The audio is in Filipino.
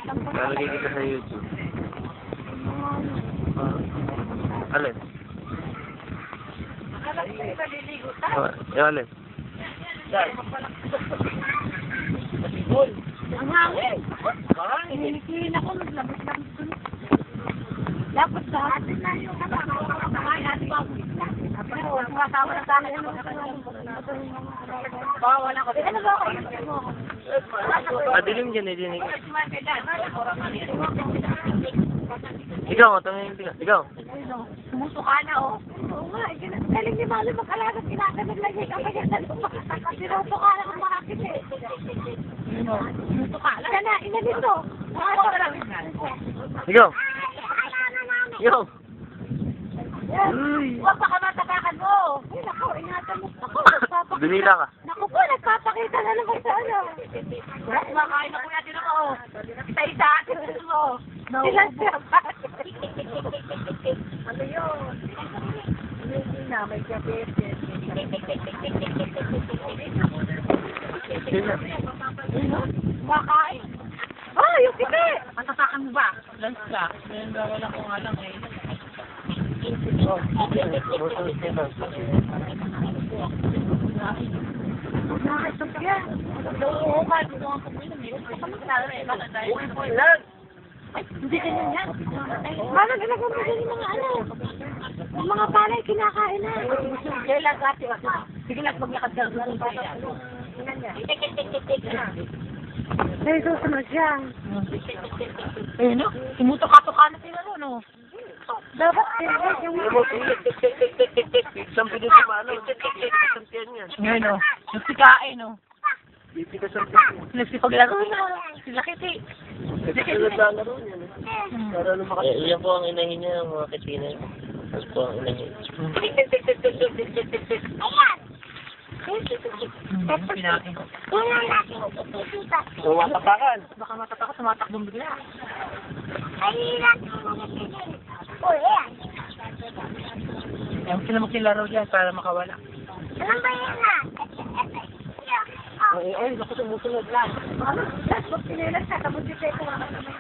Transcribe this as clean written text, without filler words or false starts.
Lalagay kita sa YouTube. Alin? Alin? Ang hangin. Hinikihin ako, naglabas-labas ko. Dapat sa atin na yung kapakain natin bago. Pero, sumasama na sana yung wala ko. Ano ba ako? Madilim dyan, dinig. Ikaw, tumingin ka. Ikaw. Sumusuka na, oh. Oo nga, galing ni Malo mag-alagas, kinakanaglagay ka pa yan sa lupa. Sinusuka na kung makakit eh. Sumusuka na. Sana, ina dito. Ikaw. Ikaw. Huwag pa ka matakakan mo. Ay, naku, ingatan mo. Naku, nagpapakita. Dunila ka. Naku po, nagpapakita na naman sa ano. Kumakain na po natin ako. Isa-isa atin mo. Silang siya pa. Ano yun? Hindi na, may diabetes. Kumakain. Ah, yung kipi! Matatakan mo ba? Lance ka. Ngayon ba wala ko nga lang eh. Nakakitog yan. Oo, kahit mo ang pagbilang eh. Ay, hindi ganyan yan. Parang ginagawa mo din yung mga ano. Yung mga palay kinakain na. Kailan kasi ako. Sige lang, maglakad ka. Ay, susunod siya. Eh, no? Tumutok-katok na sila no? Dapat yung... Isang pinito pa, ano? Isang tiyan yan. Ngayon, no? Yung sikain, no? Pipita sa pinito. Nagsipaglaro na. Sila kiti. Kasi naglalaro yan. Para lumakas. Yan po ang inahin niya, mga kasina. Yan po ang inahin. Pinakin. Tumatapakan. Baka matatakot, tumatakbong bigla. Ayaw sila magsilaro dyan para makawala. Ay, naku, sumusunod lang. Ano? Tapos pinilas ka, tapos si Teko naman naman.